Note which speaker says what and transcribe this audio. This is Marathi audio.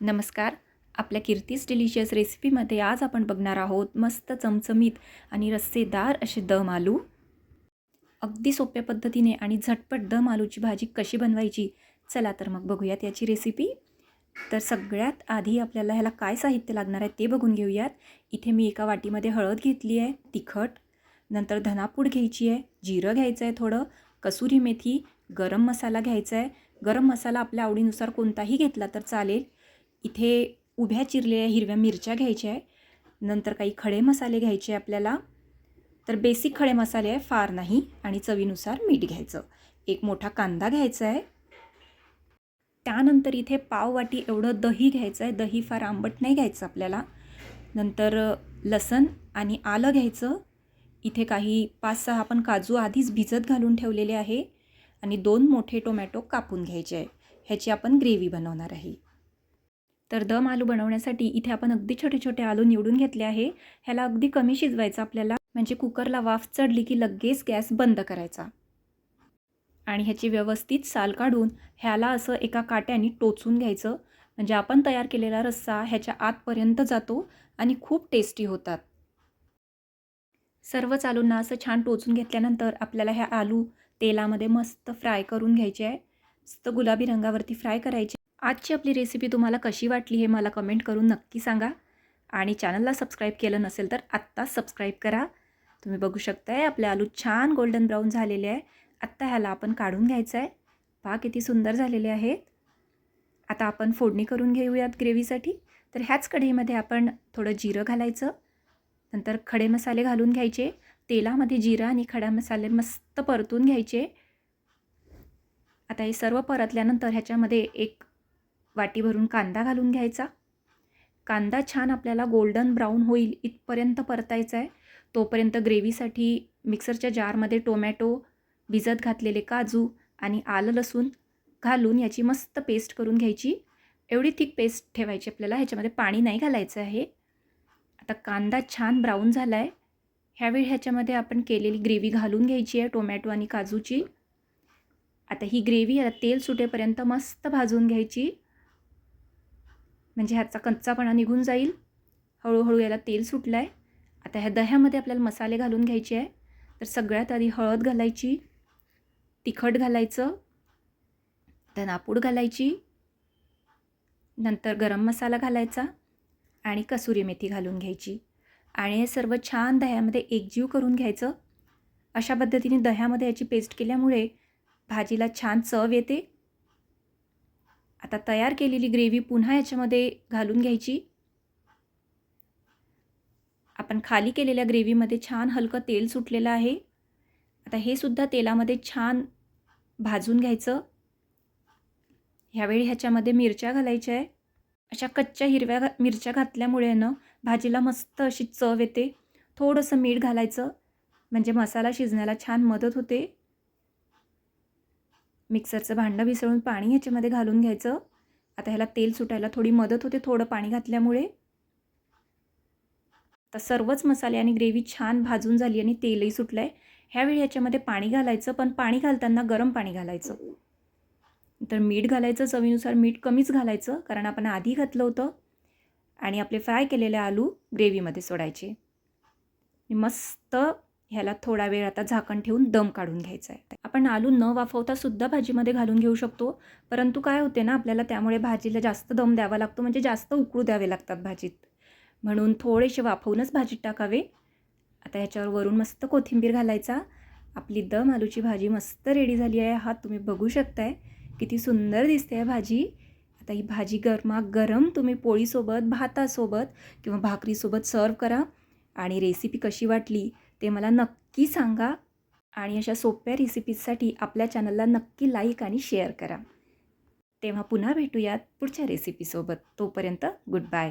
Speaker 1: नमस्कार. आपल्या कीर्तीस डिलिशियस रेसिपीमध्ये आज आपण बघणार आहोत मस्त चमचमीत आणि रस्सेदार असे दम आलू. अगदी सोप्या पद्धतीने आणि झटपट दम आलूची भाजी कशी बनवायची, चला तर मग बघूयात याची रेसिपी. तर सगळ्यात आधी आपल्याला ह्याला काय साहित्य लागणार आहे ते बघून घेऊयात. इथे मी एका वाटीमध्ये हळद घेतली आहे, तिखट, नंतर धनापूड घ्यायची आहे, जिरं घ्यायचं आहे थोडं, कसुरी मेथी, गरम मसाला घ्यायचा आहे. गरम मसाला आपल्या आवडीनुसार कोणताही घेतला तर चालेल. इथे उभ्या चिरलेल्या हिरव्या मिरच्या घ्यायच्या आहे. नंतर काही खडे मसाले घ्यायचे आपल्याला. तर बेसिक खडे मसाले आहे, फार नाही. आणि चवीनुसार मीठ घ्यायचं. एक मोठा कांदा घ्यायचा आहे. त्यानंतर इथे पाव वाटी एवढं दही घ्यायचं आहे. दही फार आंबट नाही घ्यायचं आपल्याला. नंतर लसण आणि आलं घ्यायचं. इथे काही 5-6 आपण काजू आधीच भिजत घालून ठेवलेले आहे. आणि 2 मोठे टोमॅटो कापून घ्यायचे आहे. ह्याची आपण ग्रेव्ही बनवणार आहे. तर दम आलू बनवण्यासाठी इथे आपण अगदी छोटे छोटे आलू निवडून घेतले आहे. ह्याला अगदी कमी शिजवायचं आपल्याला, म्हणजे कुकरला वाफ चढली की लगेच गॅस बंद करायचा. आणि ह्याची व्यवस्थित साल काढून ह्याला असं एका काट्याने टोचून घ्यायचं, म्हणजे आपण तयार केलेला रस्सा ह्याच्या आतपर्यंत जातो आणि खूप टेस्टी होतात. सर्वच आलूंना असं छान टोचून घेतल्यानंतर आपल्याला ह्या आलू तेलामध्ये मस्त फ्राय करून घ्यायचे आहे. मस्त गुलाबी रंगावरती फ्राय करायचे. आजची आपली रेसिपी तुम्हाला कशी वाटली हे मला कमेंट करून नक्की सांगा. आणि चॅनलला सबस्क्राईब केलं नसेल तर आत्ताच सबस्क्राईब करा. तुम्ही बघू शकताय आपले आलू छान गोल्डन ब्राऊन झालेले आहे. आत्ता ह्याला आपण काढून घ्यायचं आहे. पहा किती सुंदर झालेले आहेत. आता आपण फोडणी करून घेऊयात ग्रेव्हीसाठी. तर ह्याच कढईमध्ये आपण थोडं जिरं घालायचं. नंतर खडे मसाले घालून घ्यायचे. तेलामध्ये जिरा आणि खडा मसाले मस्त परतून घ्यायचे. आता हे सर्व परतल्यानंतर ह्याच्यामध्ये एक वाटी भरून कांदा घालून घ्यायचा. कांदा छान आपल्याला गोल्डन ब्राऊन होईल इथपर्यंत परतायचा आहे. तोपर्यंत ग्रेव्हीसाठी मिक्सरच्या जारमध्ये टोमॅटो, भिजत घातलेले काजू आणि आलं लसूण घालून याची मस्त पेस्ट करून घ्यायची. एवढी थिक पेस्ट ठेवायची आपल्याला, ह्याच्यामध्ये पाणी नाही घालायचं आहे. आता कांदा छान ब्राऊन झाला आहे. ह्यावेळी ह्याच्यामध्ये आपण केलेली ग्रेव्ही घालून घ्यायची आहे, टोमॅटो आणि काजूची. आता ही ग्रेव्ही याला तेल सुटेपर्यंत मस्त भाजून घ्यायची, म्हणजे ह्याचा कच्चापणा निघून जाईल. हळूहळू याला तेल सुटलं आहे. आता ह्या दह्यामध्ये आपल्याला मसाले घालून घ्यायचे आहे. तर सगळ्यात आधी हळद घालायची, तिखट घालायचं, धनापूड घालायची, नंतर गरम मसाला घालायचा आणि कसुरी मेथी घालून घ्यायची. आणि हे सर्व छान दह्यामध्ये एकजीव करून घ्यायचं. अशा पद्धतीने दह्यामध्ये याची पेस्ट केल्यामुळे भाजीला छान चव येते. आता तयार केलेली ग्रेव्ही पुन्हा याच्यामध्ये घालून घ्यायची. आपण खाली केलेल्या ग्रेव्हीमध्ये छान हलकं तेल सुटलेलं आहे. आता हे सुद्धा तेलामध्ये छान भाजून घ्यायचं. ह्यावेळी ह्याच्यामध्ये मिरच्या घालायच्या आहे. अशा कच्च्या हिरव्या मिरच्या घातल्यामुळे ना भाजीला मस्त अशी चव येते. थोडंसं मीठ घालायचं, म्हणजे मसाला शिजण्याला छान मदत होते. मिक्सरचं भांडं विसळून पाणी ह्याच्यामध्ये घालून घ्यायचं. आता ह्याला तेल सुटायला थोडी मदत होते थोडं पाणी घातल्यामुळे. तर सर्वच मसाले आणि ग्रेव्ही छान भाजून झाली आणि तेलही सुटलं आहे. ह्यावेळी ह्याच्यामध्ये पाणी घालायचं, पण पाणी घालताना गरम पाणी घालायचं. तर मीठ घालायचं, चवीनुसार मीठ कमीच घालायचं कारण आपण आधी घातलं होतं. आणि आपले फ्राय केलेले आलू ग्रेव्हीमध्ये सोडायचे. मस्त ह्याला थोडा वेळ आता झाकण ठेवून दम काढून घ्यायचा आहे. आपण आलू न वाफवता सुद्धा भाजीमध्ये घालून घेऊ शकतो, परंतु काय होते ना आपल्याला त्यामुळे भाजीला जास्त दम द्यावा लागतो, म्हणजे जास्त उकळू द्यावे लागतात भाजीत. म्हणून थोडेसे वाफवूनच भाजीत टाकावे. आता ह्याच्यावर वरून मस्त कोथिंबीर घालायचा. आपली दम आलूची भाजी मस्त रेडी झाली आहे. हा तुम्ही बघू शकताय किती सुंदर दिसते आहे भाजी. आता ही भाजी गरमागरम तुम्ही पोळीसोबत, भातासोबत किंवा भाकरीसोबत सर्व करा. आणि रेसिपी कशी वाटली ते मला नक्की सांगा. आणि अशा सोप्या रेसिपीजसाठी आपल्या चॅनलला नक्की लाईक आणि शेअर करा. तेव्हा पुन्हा भेटूयात पुढच्या रेसिपीसोबत. तोपर्यंत गुड बाय.